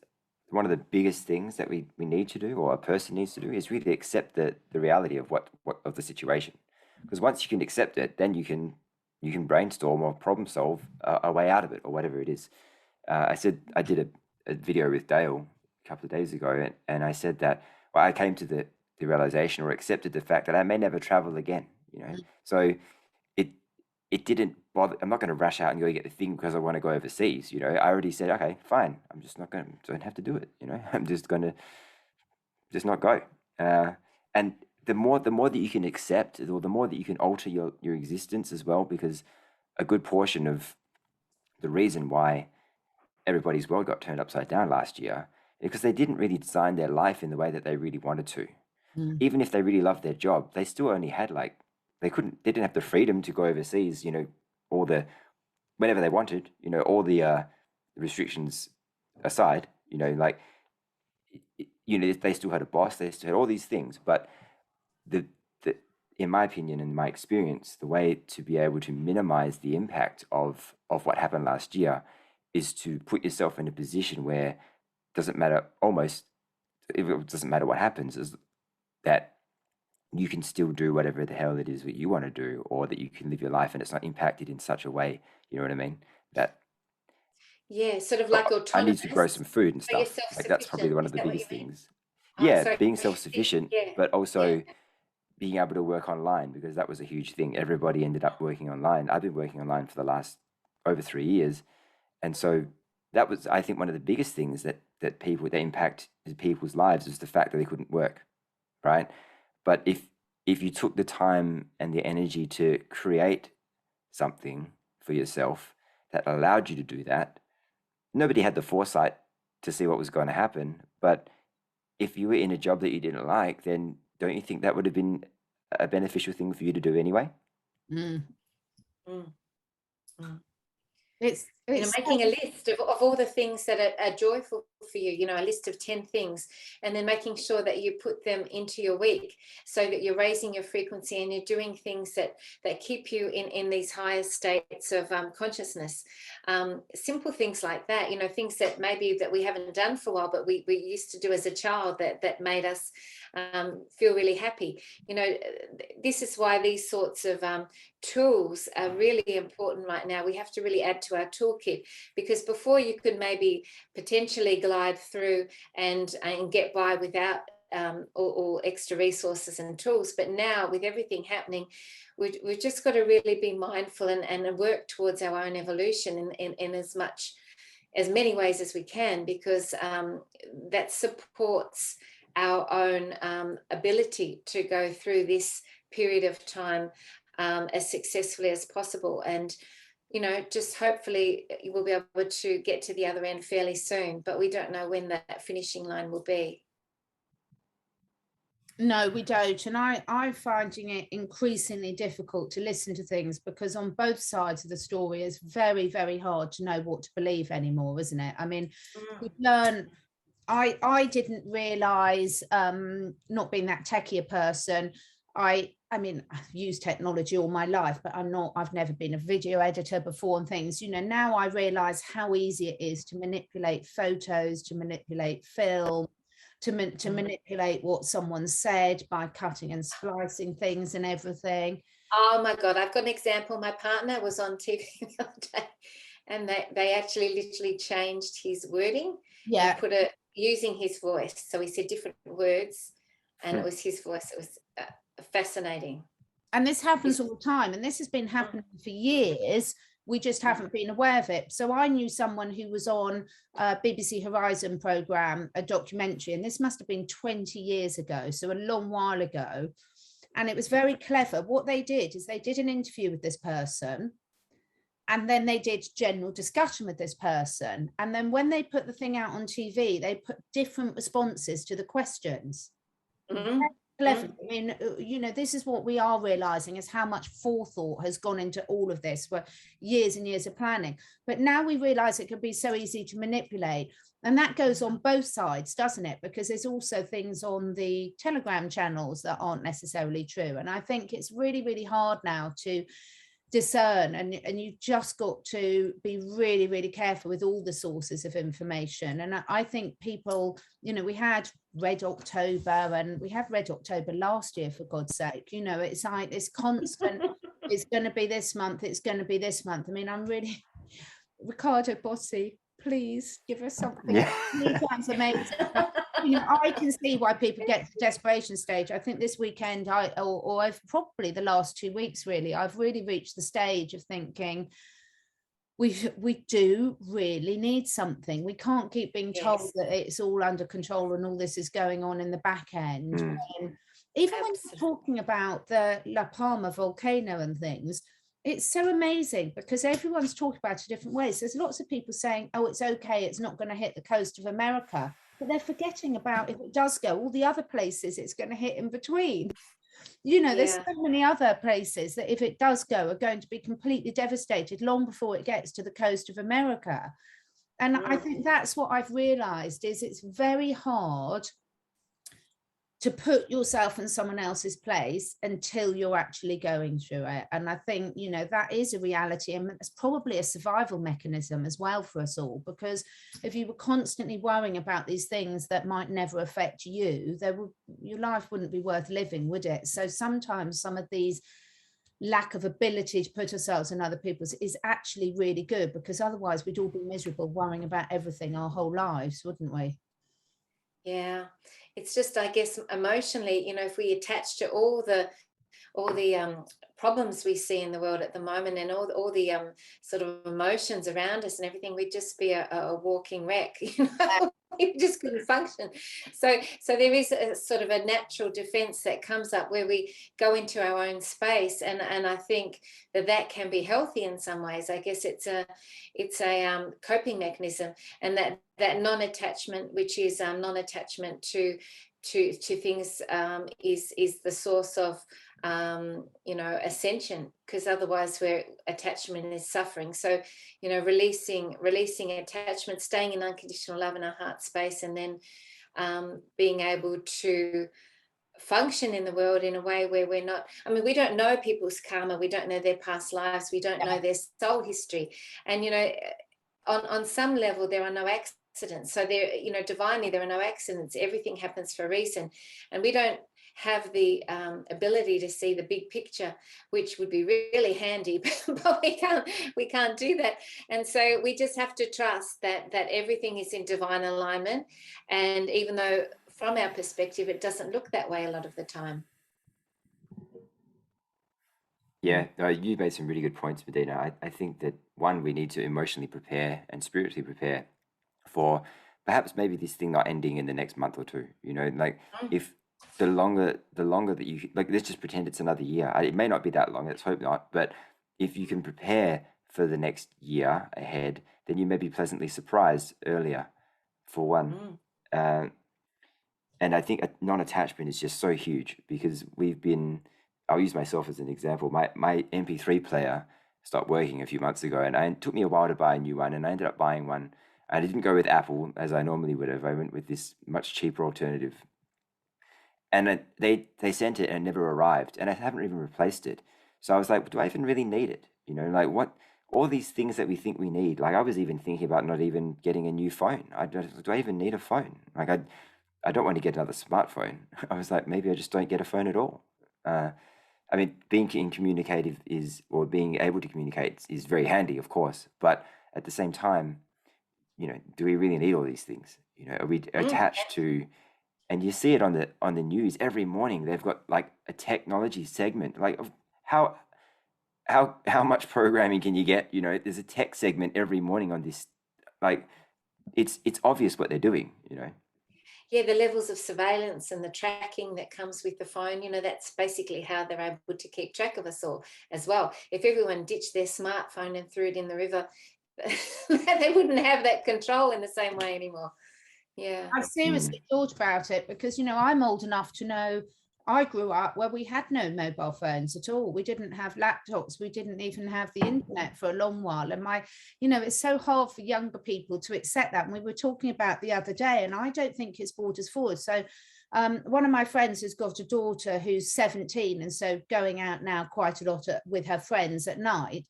Speaker 3: one of the biggest things that we need to do, or a person needs to do, is really accept the reality of what of the situation. Because once you can accept it, then you can brainstorm or problem solve a way out of it, or whatever it is. I did a video with Dale a couple of days ago, and I said that, well, I came to the realization, or accepted the fact, that I may never travel again. You know, so it didn't bother. I'm not going to rush out and go get the thing because I want to go overseas. You know, I already said, okay, fine. I'm just not going to, don't have to do it. You know, I'm just going to just not go. And the more that you can accept, or the more that you can alter your existence as well, because a good portion of the reason why everybody's world got turned upside down last year is because they didn't really design their life in the way that they really wanted to. Even if they really loved their job, they still only had they didn't have the freedom to go overseas, you know, whenever they wanted, you know, all the restrictions aside, you know, you know, they still had a boss, they still had all these things. But in my opinion and my experience, the way to be able to minimize the impact of what happened last year is to put yourself in a position where it doesn't matter what happens, is that you can still do whatever the hell it is that you want to do, or that you can live your life and it's not impacted in such a way, you know what I mean? That,
Speaker 2: yeah, sort of like autonomous.
Speaker 3: I need to grow some food and
Speaker 2: So you're
Speaker 3: stuff. Like that's probably one of the
Speaker 2: self-sufficient.
Speaker 3: biggest things.
Speaker 2: Oh,
Speaker 3: Yeah,
Speaker 2: sorry.
Speaker 3: being self-sufficient,
Speaker 2: Yeah.
Speaker 3: but also
Speaker 2: Yeah.
Speaker 3: being able to work online, because that was a huge thing. Everybody ended up working online. I've been working online for the last over 3 years. And so that was, I think, one of the biggest things that impact people's lives, is the fact that they couldn't work, right? But if you took the time and the energy to create something for yourself that allowed you to do that, nobody had the foresight to see what was going to happen. But if you were in a job that you didn't like, then don't you think that would have been a beneficial thing for you to do anyway?
Speaker 1: It's
Speaker 2: you know, making a list of all the things that are joyful for you, you know, a list of 10 things, and then making sure that you put them into your week, so that you're raising your frequency and you're doing things that keep you in these higher states of consciousness. Simple things like that, you know, things that maybe that we haven't done for a while, but we used to do as a child, that made us feel really happy. You know, this is why these sorts of tools are really important right now. We have to really add to our toolkit, because before you could maybe potentially glide through and get by without or extra resources and tools, but now with everything happening, we've just got to really be mindful and work towards our own evolution in as many ways as we can, because that supports our own ability to go through this period of time as successfully as possible. And just hopefully we'll be able to get to the other end fairly soon, but we don't know when that finishing line will be.
Speaker 1: No, we don't. And I'm finding it increasingly difficult to listen to things, because on both sides of the story it's very, very hard to know what to believe anymore, isn't it? I mean, we've learned, I didn't realize, not being that techie a person, I mean, I've used technology all my life, but I've never been a video editor before and things. Now I realize how easy it is to manipulate photos, to manipulate film, to manipulate what someone said by cutting and splicing things and everything.
Speaker 2: Oh my God, I've got an example. My partner was on TV the other day, and they actually literally changed his wording.
Speaker 1: Yeah.
Speaker 2: And using his voice. So he said different words, and it was his voice. It was fascinating.
Speaker 1: And this happens all the time, and this has been happening for years. We just haven't been aware of it. So I knew someone who was on a BBC Horizon program, a documentary, and this must have been 20 years ago, so a long while ago. And it was very clever. What they did is they did an interview with this person, and then they did general discussion with this person. And then when they put the thing out on TV, they put different responses to the questions. Clever. I mean, this is what we are realizing, is how much forethought has gone into all of this for years and years of planning. But now we realize it can be so easy to manipulate. And that goes on both sides, doesn't it? Because there's also things on the Telegram channels that aren't necessarily true. And I think it's really, really hard now to discern, and you've just got to be really, really careful with all the sources of information. And I think people, we had Red October, and we had Red October last year, for God's sake. It's like it's constant. It's going to be this month, it's going to be this month. I mean, I'm really, Ricardo Bossi, please give us something.
Speaker 3: Yeah.
Speaker 1: Sounds amazing. I can see why people get to the desperation stage. I think this weekend, or I've probably the last 2 weeks, really, I've really reached the stage of thinking we do really need something. We can't keep being told that it's all under control and all this is going on in the back end. Even when you're talking about the La Palma volcano and things, it's so amazing, because everyone's talking about it different ways. There's lots of people saying, oh, it's okay, it's not going to hit the coast of America. But they're forgetting about, if it does go, all the other places it's going to hit in between. There's so many other places that, if it does go, are going to be completely devastated long before it gets to the coast of America. And I think that's what I've realized, is it's very hard to put yourself in someone else's place until you're actually going through it. And I think, that is a reality, and it's probably a survival mechanism as well for us all, because if you were constantly worrying about these things that might never affect you, your life wouldn't be worth living, would it? So sometimes some of these lack of ability to put ourselves in other people's is actually really good, because otherwise we'd all be miserable worrying about everything our whole lives, wouldn't we?
Speaker 2: Yeah, it's just, I guess, emotionally, if we attach to all the problems we see in the world at the moment, and all the sort of emotions around us and everything, we'd just be a walking wreck. We just couldn't function. So there is a sort of a natural defense that comes up where we go into our own space, and I think that can be healthy in some ways. I guess it's a coping mechanism, and that non-attachment, which is non-attachment to things, is the source of ascension, because otherwise attachment is suffering. So releasing attachment, staying in unconditional love in our heart space, and then being able to function in the world in a way where we're not, we don't know people's karma, we don't know their past lives, we don't know their soul history, and on some level there are no accidents. So there, divinely, there are no accidents. Everything happens for a reason, and we don't have the ability to see the big picture, which would be really handy, but we can't do that. And so we just have to trust that everything is in divine alignment, and even though from our perspective it doesn't look that way a lot of the time.
Speaker 3: Yeah, you made some really good points, Medyhne. I think that, one, we need to emotionally prepare and spiritually prepare for perhaps maybe this thing not ending in the next month or two, you know, like
Speaker 2: Mm.
Speaker 3: if the longer that you, like, let's just pretend it's another year. It may not be that long, let's hope not, but if you can prepare for the next year ahead, then you may be pleasantly surprised earlier, for one.
Speaker 2: Mm.
Speaker 3: And I think non-attachment is just so huge, because I'll use myself as an example. My MP3 player stopped working a few months ago, and it took me a while to buy a new one, and I ended up buying one. I didn't go with Apple as I normally would have. I went with this much cheaper alternative. And they sent it and it never arrived, and I haven't even replaced it. So I was like, do I even really need it? You know, like, what, all these things that we think we need. Like, I was even thinking about not even getting a new phone. Do I even need a phone? Like, I don't want to get another smartphone. I was like, maybe I just don't get a phone at all. I mean, being communicative or being able to communicate is very handy, of course. But at the same time, you know, do we really need all these things? You know, are we attached to? And you see it on the news every morning. They've got like a technology segment. Like, how much programming can you get? You know, there's a tech segment every morning on this. Like, it's obvious what they're doing. You know.
Speaker 2: Yeah, the levels of surveillance and the tracking that comes with the phone, you know, that's basically how they're able to keep track of us all as well. If everyone ditched their smartphone and threw it in the river, they wouldn't have that control in the same way anymore. Yeah.
Speaker 1: I've seriously thought about it, because, you know, I'm old enough to know I grew up where we had no mobile phones at all. We didn't have laptops. We didn't even have the internet for a long while. And you know, it's so hard for younger people to accept that. And we were talking about the other day, and I don't think it's brought us forward. So one of my friends has got a daughter who's 17, and so going out now quite a lot with her friends at night.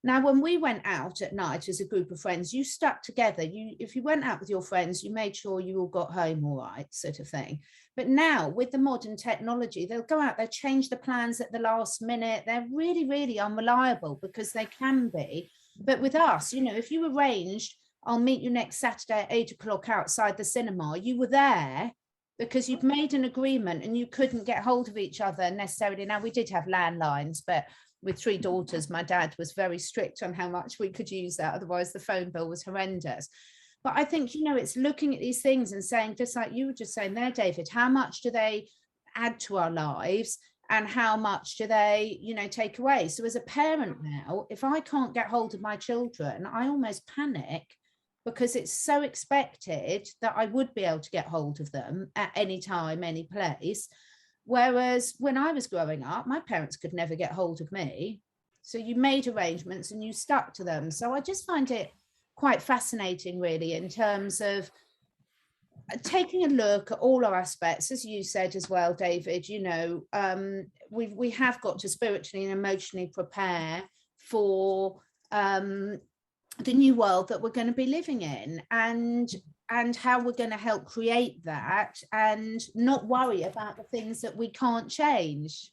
Speaker 1: Now, when we went out at night as a group of friends, you stuck together. If you went out with your friends, you made sure you all got home all right, sort of thing. But now, with the modern technology, they'll go out, they'll change the plans at the last minute. They're really, really unreliable, because they can be. But with us, you know, if you arranged, I'll meet you next Saturday at 8 o'clock outside the cinema, you were there because you'd made an agreement, and you couldn't get hold of each other necessarily. Now, we did have landlines, but with 3 daughters, my dad was very strict on how much we could use that. Otherwise, the phone bill was horrendous. But I think, you know, it's looking at these things and saying, just like you were just saying there, David, how much do they add to our lives, and how much do they, you know, take away? So as a parent now, if I can't get hold of my children, I almost panic, because it's so expected that I would be able to get hold of them at any time, any place. Whereas when I was growing up, my parents could never get hold of me. So you made arrangements and you stuck to them. So I just find it quite fascinating, really, in terms of taking a look at all our aspects, as you said as well, David. You know, we have got to spiritually and emotionally prepare for the new world that we're going to be living in, and how we're going to help create that, and not worry about the things that we can't change.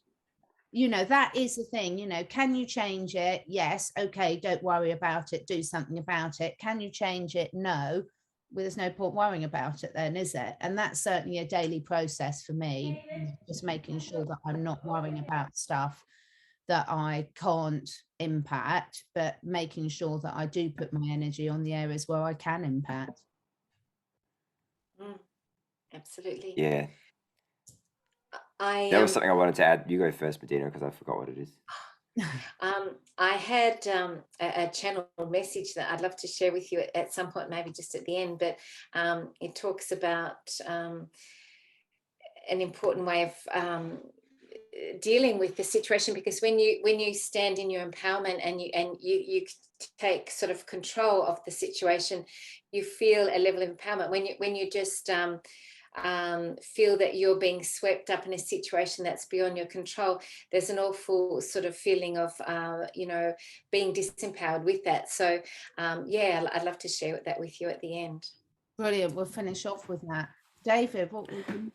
Speaker 1: You know, that is the thing. You know, can you change it? Yes. Okay, don't worry about it, do something about it. Can you change it? No. Well, there's no point worrying about it then, is it? And that's certainly a daily process for me, just making sure that I'm not worrying about stuff that I can't impact, but making sure that I do put my energy on the areas where I can impact.
Speaker 2: Absolutely.
Speaker 3: Yeah.
Speaker 2: That
Speaker 3: was something I wanted to add. You go first, Medyhne, because I forgot what it is.
Speaker 2: I had a channel message that I'd love to share with you at some point, maybe just at the end, but it talks about an important way of dealing with the situation, because when you stand in your empowerment and you take sort of control of the situation, you feel a level of empowerment. When you just feel that you're being swept up in a situation that's beyond your control, there's an awful sort of feeling of you know, being disempowered with that. So yeah, I'd love to share that with you at the end.
Speaker 1: Brilliant. We'll finish off with that. David, what would you?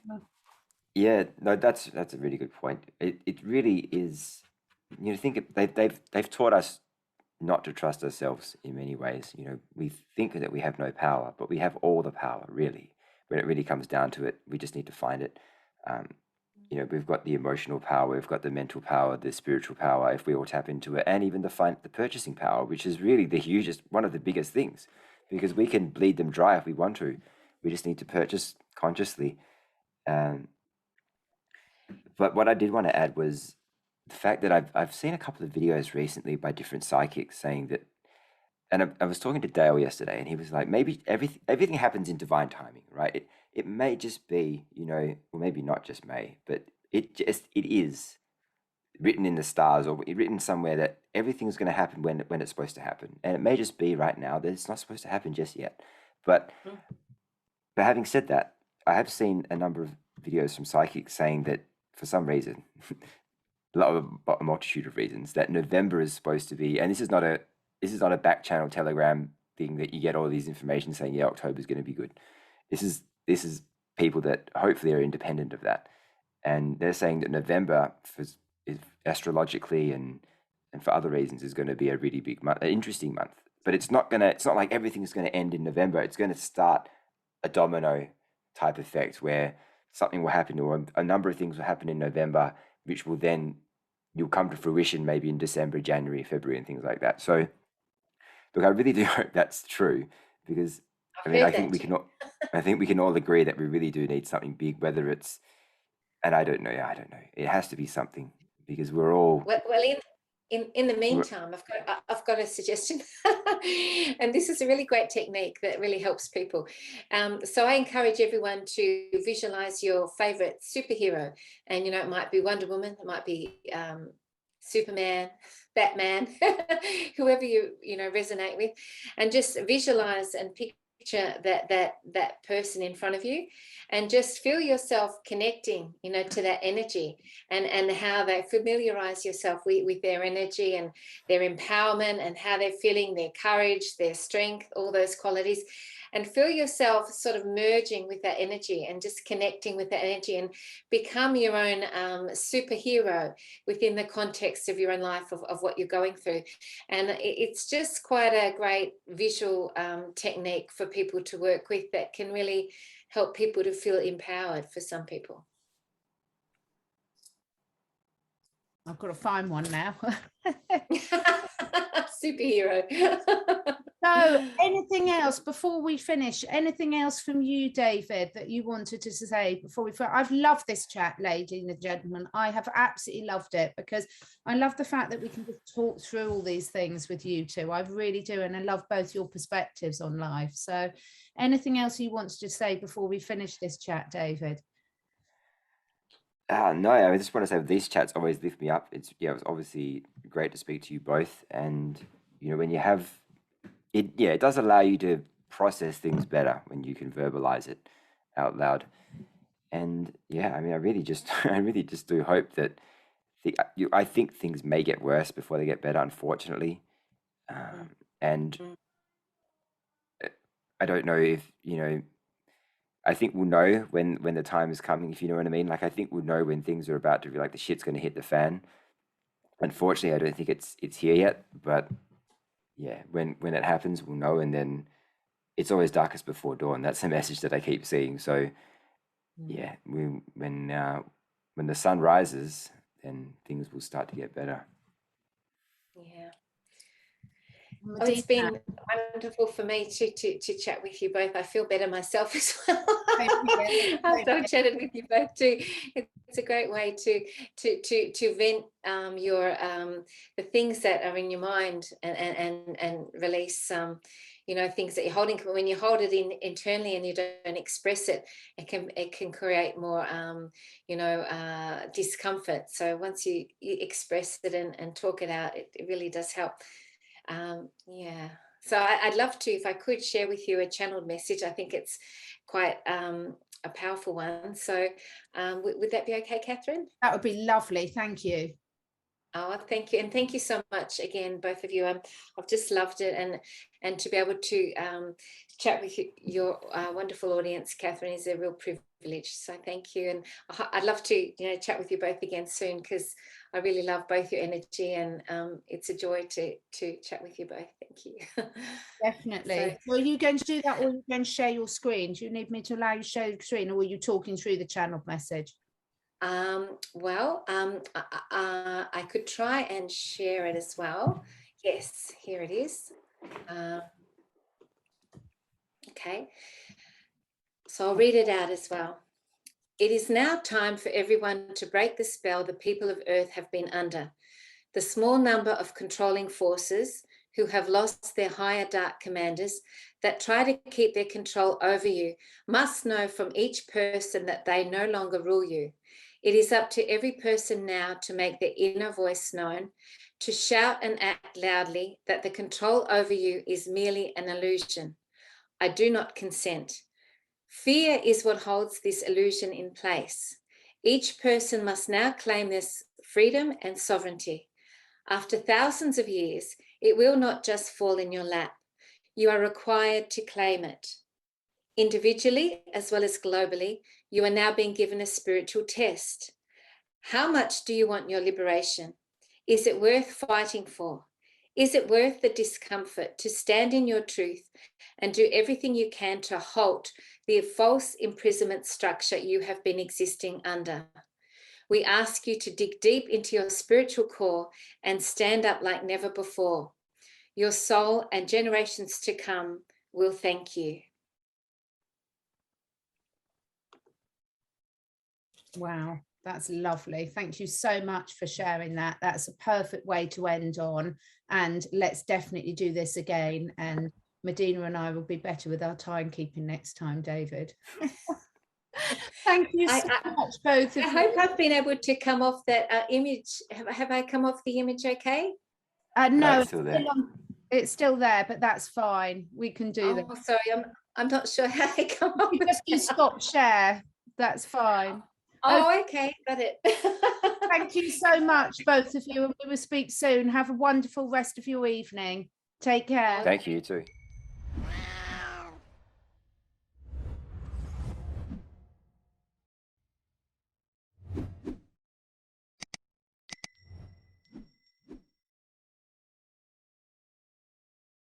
Speaker 3: Yeah, no, that's a really good point. It really is. You know, they've taught us not to trust ourselves in many ways. You know, we think that we have no power, but we have all the power, really. When it really comes down to it, we just need to find it. You know, we've got the emotional power, we've got the mental power, the spiritual power, if we all tap into it, and even the purchasing power, which is really the hugest, one of the biggest things, because we can bleed them dry if we want to. We just need to purchase consciously. Um, but what I did want to add was the fact that I've seen a couple of videos recently by different psychics saying that, and I was talking to Dale yesterday, and he was like, maybe everything happens in divine timing, right? It may just be, or maybe not just may, but it is written in the stars or written somewhere that everything's going to happen when it's supposed to happen, and it may just be right now that it's not supposed to happen just yet. But having said that, I have seen a number of videos from psychics saying that for some reason, a multitude of reasons, that November is supposed to be, and this is not a back channel telegram thing that you get all these information saying, yeah, October is going to be good. This is people that hopefully are independent of that, and they're saying that November is astrologically and for other reasons is going to be a really big month, an interesting month. But it's not like everything's going to end in November. It's going to start a domino type effect where something will happen, or a number of things will happen in November, which will then you'll come to fruition maybe in December, January, February, and things like that. So, look, I really do hope that's true, because I think we can all agree that we really do need something big, whether it's, and I don't know, it has to be something, because we're all
Speaker 2: in the meantime, I've got a suggestion, and this is a really great technique that really helps people. So I encourage everyone to visualize your favorite superhero, and it might be Wonder Woman, it might be Superman, Batman, whoever you resonate with, and just visualize and picture that person in front of you, and just feel yourself connecting to that energy, and how they familiarize yourself with their energy and their empowerment, and how they're feeling their courage, their strength, all those qualities, and feel yourself sort of merging with that energy and just connecting with that energy, and become your own superhero within the context of your own life, of what you're going through. And it's just quite a great visual technique for people to work with, that can really help people to feel empowered for some people.
Speaker 1: I've got to find one now.
Speaker 2: Superhero.
Speaker 1: So, anything else before we finish? Anything else from you, David, that you wanted to say before we finish? I've loved this chat, ladies and gentlemen. I have absolutely loved it, because I love the fact that we can just talk through all these things with you two. I really do, and I love both your perspectives on life. So, anything else you want to say before we finish this chat, David?
Speaker 3: No, I just want to say these chats always lift me up. It's obviously great to speak to you both, and when you have it, it does allow you to process things better when you can verbalize it out loud. And I really just do hope that I think things may get worse before they get better, unfortunately. And I don't know if I think we'll know when the time is coming, if you know what I mean. Like, I think we'll know when things are about to be like the shit's going to hit the fan. Unfortunately, I don't think it's here yet, but when it happens, we'll know. And then it's always darkest before dawn. That's the message that I keep seeing. So when the sun rises, then things will start to get better.
Speaker 2: Oh, it's been wonderful for me to chat with you both. I feel better myself as well after I've chatted with you both too. It's a great way to vent your the things that are in your mind, and release things that you're holding. When you hold it internally and you don't express it, it can create more discomfort. So once you express it and talk it out, it really does help. So I'd love to, if I could, share with you a channeled message. I think it's quite a powerful one. So would that be okay, Catherine?
Speaker 1: That would be lovely. Thank you.
Speaker 2: Oh, thank you. And thank you so much again, both of you. I've just loved it. And to be able to chat with your wonderful audience, Catherine, is a real privilege. So thank you. And I'd love to chat with you both again soon, because I really love both your energy, and it's a joy to chat with you both. Thank you.
Speaker 1: Definitely. So, are you going to do that, or are you going to share your screen? Do you need me to allow you to share the screen, or are you talking through the channel message?
Speaker 2: I could try and share it as well. Yes, here it is. Okay. So I'll read it out as well. It is now time for everyone to break the spell the people of Earth have been under. The small number of controlling forces who have lost their higher dark commanders that try to keep their control over you must know from each person that they no longer rule you. It is up to every person now to make their inner voice known, to shout and act loudly that the control over you is merely an illusion. I do not consent. Fear is what holds this illusion in place. Each person must now claim this freedom and sovereignty. After thousands of years, it will not just fall in your lap. You are required to claim it. Individually, as well as globally, you are now being given a spiritual test. How much do you want your liberation? Is it worth fighting for? Is it worth the discomfort to stand in your truth and do everything you can to halt the false imprisonment structure you have been existing under? We ask you to dig deep into your spiritual core and stand up like never before. Your soul and generations to come will thank you.
Speaker 1: Wow, that's lovely. Thank you so much for sharing that. That's a perfect way to end on. And let's definitely do this again. And Medyhne and I will be better with our timekeeping next time, David. Thank you so much, both of you.
Speaker 2: I hope I've been able to come off that image. Have I come off the image okay?
Speaker 1: No,
Speaker 3: it's still there.
Speaker 1: It's still there, but that's fine. We can do that.
Speaker 2: Oh, sorry, I'm not sure how I come off.
Speaker 1: Just you stop share. That's fine.
Speaker 2: Oh, okay, got it.
Speaker 1: Thank you so much, both of you, and we will speak soon. Have a wonderful rest of your evening. Take care.
Speaker 3: Thank you, you too.